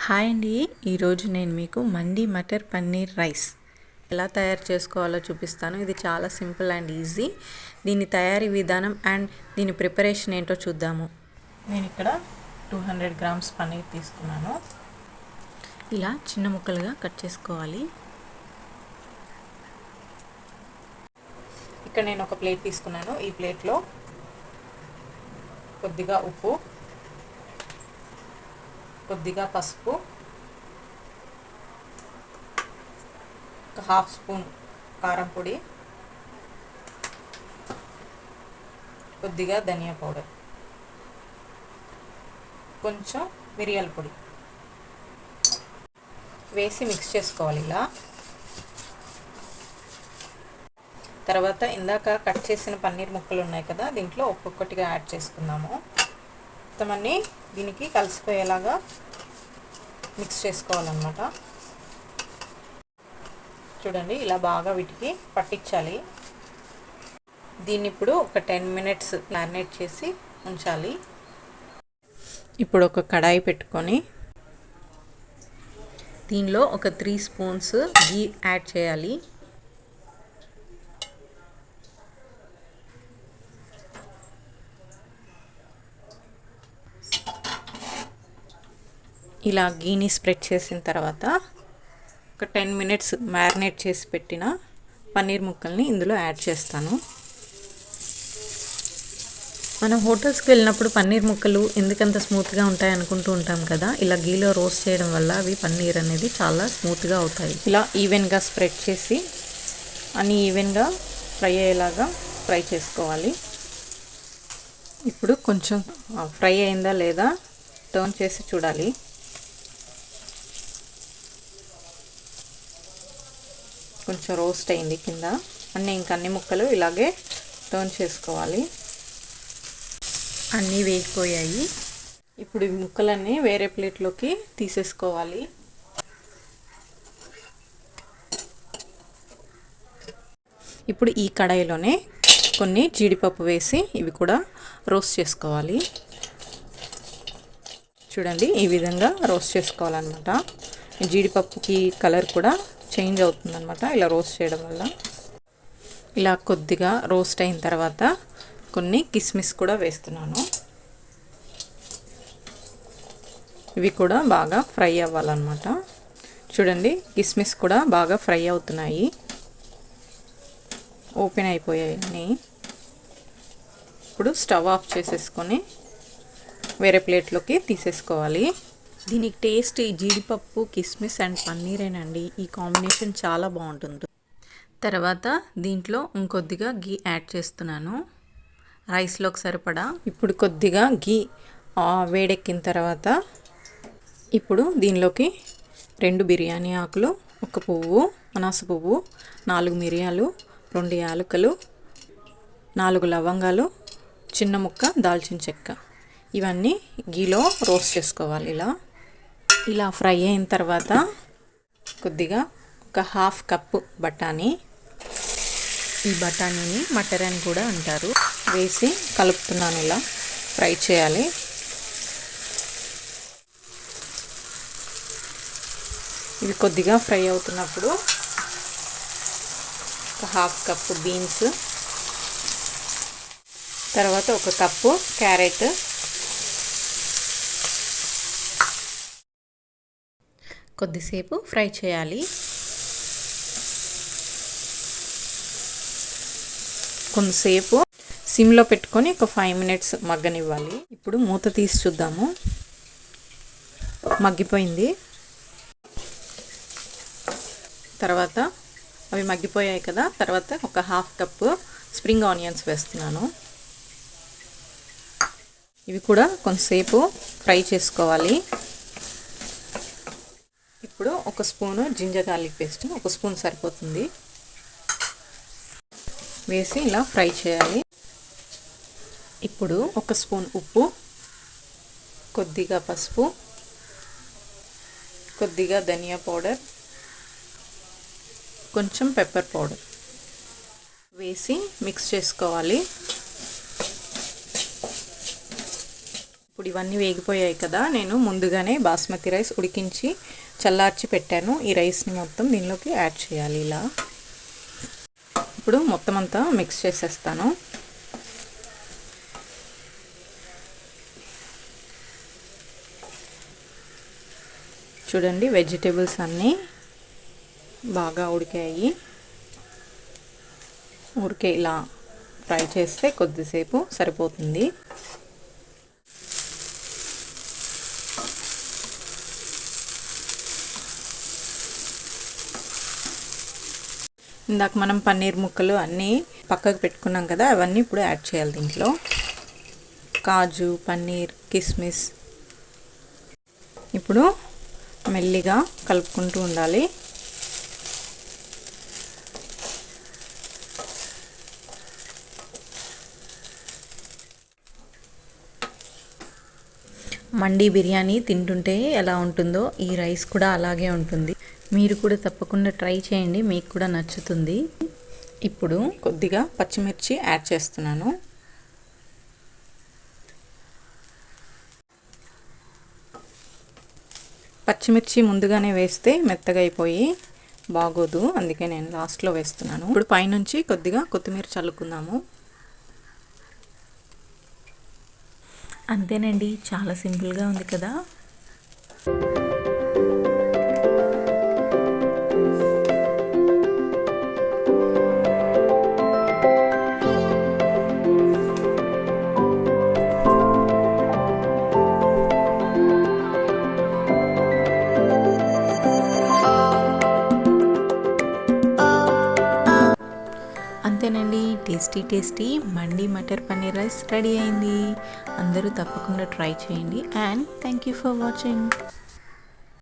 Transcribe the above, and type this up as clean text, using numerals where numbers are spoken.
Hi అండి. ఈరోజు నేను మీకు మండి మటర్ పన్నీర్ రైస్ ఎలా తయారు చేసుకోవాలో చూపిస్తాను. ఇది చాలా సింపుల్ అండ్ ఈజీ. దీని తయారీ విధానం అండ్ దీని ప్రిపరేషన్ ఏంటో చూద్దాము. నేను ఇక్కడ 200 గ్రామ్స్ పన్నీర్ తీసుకున్నాను. ఇలా చిన్న ముక్కలుగా కట్ చేసుకోవాలి. ఇక్కడ నేను ఒక ప్లేట్ తీసుకున్నాను. ఈ ప్లేట్లో కొద్దిగా ఉప్పు, కొద్దిగా పసుపు, ఒక హాఫ్ స్పూన్ కారం పొడి, కొద్దిగా ధనియా పౌడర్, కొంచెం మిరియాల పొడి వేసి మిక్స్ చేసుకోవాలి. ఇలా తర్వాత ఇందాక కట్ చేసిన పన్నీర్ ముక్కలు ఉన్నాయి కదా, దీంట్లో ఒక్కొక్కటిగా యాడ్ చేసుకుందాము. మొత్తం అన్నీ దీనికి కలిసిపోయేలాగా మిక్స్ చేసుకోవాలన్నమాట. చూడండి, ఇలా బాగా వీటికి పట్టించాలి. దీన్ని ఇప్పుడు ఒక 10 మినిట్స్ మ్యారినేట్ చేసి ఉంచాలి. ఇప్పుడు ఒక కడాయి పెట్టుకొని దీనిలో ఒక 3 స్పూన్స్ గీ యాడ్ చేయాలి. ఇలా గీని స్ప్రెడ్ చేసిన తర్వాత ఒక 10 మినిట్స్ మ్యారినేట్ చేసి పెట్టిన పన్నీర్ ముక్కల్ని ఇందులో యాడ్ చేస్తాను. మనం హోటల్స్కి వెళ్ళినప్పుడు పన్నీర్ ముక్కలు ఎందుకంత స్మూత్గా ఉంటాయి అనుకుంటూ ఉంటాం కదా, ఇలా గీలో రోస్ట్ చేయడం వల్ల అవి పన్నీర్ అనేది చాలా స్మూత్గా అవుతాయి. ఇలా ఈవెన్గా స్ప్రెడ్ చేసి అన్నీ ఈవెన్గా ఫ్రై అయ్యేలాగా ఫ్రై చేసుకోవాలి. ఇప్పుడు కొంచెం ఫ్రై అయిందా లేదా టర్న్ చేసి చూడాలి. కొంచెం రోస్ట్ అయింది కింద. అన్ని ముక్కలు ఇలాగే టర్న్ చేసుకోవాలి. అన్నీ వేగిపోయాయి. ఇప్పుడు ఈ ముక్కలన్నీ వేరే ప్లేట్లోకి తీసేసుకోవాలి. ఇప్పుడు ఈ కడాయిలోనే కొన్ని జీడిపప్పు వేసి ఇవి కూడా రోస్ట్ చేసుకోవాలి. చూడండి, ఈ విధంగా రోస్ట్ చేసుకోవాలన్నమాట. జీడిపప్పుకి కలర్ కూడా చేంజ్ అవుతుందన్నమాట ఇలా రోస్ట్ చేయడం వల్ల. ఇలా కొద్దిగా రోస్ట్ అయిన తర్వాత కొన్ని కిస్మిస్ కూడా వేస్తున్నాను. ఇవి కూడా బాగా ఫ్రై అవ్వాలన్నమాట. చూడండి, కిస్మిస్ కూడా బాగా ఫ్రై అవుతున్నాయి. ఓపెన్ అయిపోయాయి. ఇప్పుడు స్టవ్ ఆఫ్ చేసేసుకొని వేరే ప్లేట్లోకి తీసేసుకోవాలి. దీనికి టేస్ట్ ఈ జీడిపప్పు, కిస్మిస్ అండ్ పన్నీరేనండి. ఈ కాంబినేషన్ చాలా బాగుంటుంది. తర్వాత దీంట్లో ఇంకొద్దిగా గీ యాడ్ చేస్తున్నాను, రైస్లోకి సరిపడా. ఇప్పుడు కొద్దిగా గీ వేడెక్కిన తర్వాత ఇప్పుడు దీనిలోకి 2 బిర్యానీ ఆకులు, 1 పువ్వు అనాస పువ్వు, 4 మిరియాలు, 2 యాలకులు, 4 లవంగాలు, చిన్న ముక్క దాల్చిన చెక్క, ఇవన్నీ గీలో రోస్ట్ చేసుకోవాలి. ఇలా ఫ్రై అయిన తర్వాత కొద్దిగా ఒక హాఫ్ కప్పు బఠానీ, ఈ బఠానీని మటర్ అని కూడా అంటారు, వేసి కలుపుతున్నాను. ఇలా ఫ్రై చేయాలి. ఇవి కొద్దిగా ఫ్రై అవుతున్నప్పుడు ఒక హాఫ్ కప్పు బీన్స్, తర్వాత 1 కప్పు క్యారెట్, కొద్దిసేపు ఫ్రై చేయాలి. కొంతసేపు సిమ్లో పెట్టుకొని ఒక 5 మినిట్స్ మగ్గనివ్వాలి. ఇప్పుడు మూత తీసి చూద్దాము. మగ్గిపోయింది. తర్వాత అవి మగ్గిపోయాయి కదా, తర్వాత ఒక హాఫ్ కప్పు స్ప్రింగ్ ఆనియన్స్ వేస్తున్నాను. ఇవి కూడా కొంతసేపు ఫ్రై చేసుకోవాలి. ఇప్పుడు 1 spoon ginger garlic paste, 1 spoon సరిపోతుంది, వేసి ఇలా ఫ్రై చేయాలి. ఇప్పుడు 1 స్పూన్ ఉప్పు, కొద్దిగా పసుపు, కొద్దిగా ధనియా పౌడర్, కొంచెం పెప్పర్ పౌడర్ వేసి మిక్స్ చేసుకోవాలి. ఇప్పుడు ఇవన్నీ వేగిపోయాయి కదా, నేను ముందుగానే బాస్మతి రైస్ ఉడికించి చల్లార్చి పెట్టాను. ఈ రైస్ని మొత్తం దీనిలోకి యాడ్ చేయాలి. ఇలా ఇప్పుడు మొత్తం అంతా మిక్స్ చేసేస్తాను. చూడండి, వెజిటేబుల్స్ అన్నీ బాగా ఉడికాయి. ఊరికే ఇలా ఫ్రై చేస్తే కొద్దిసేపు సరిపోతుంది. ఇందాక మనం పన్నీర్ ముక్కలు అన్నీ పక్కకు పెట్టుకున్నాం కదా, అవన్నీ ఇప్పుడు యాడ్ చేయాలి దీంట్లో. కాజు, పన్నీర్, కిస్మిస్. ఇప్పుడు మెల్లిగా కలుపుకుంటూ ఉండాలి. మండి బిర్యానీ తింటుంటే ఎలా ఉంటుందో ఈ రైస్ కూడా అలాగే ఉంటుంది. మీరు కూడా తప్పకుండా ట్రై చేయండి, మీకు కూడా నచ్చుతుంది. ఇప్పుడు కొద్దిగా పచ్చిమిర్చి యాడ్ చేస్తున్నాను. పచ్చిమిర్చి ముందుగానే వేస్తే మెత్తగా అయిపోయి బాగోదు, అందుకే నేను లాస్ట్లో వేస్తున్నాను. ఇప్పుడు పైనుంచి కొద్దిగా కొత్తిమీర చల్లుకుందాము. అంతేనండి, చాలా సింపుల్గా ఉంది కదా. అంతేనండి, టేస్టీ మండి మటర్ పన్నీర్ రైస్ రెడీ అయింది. అందరూ తప్పకుండా ట్రై చేయండి. And thank you for watching.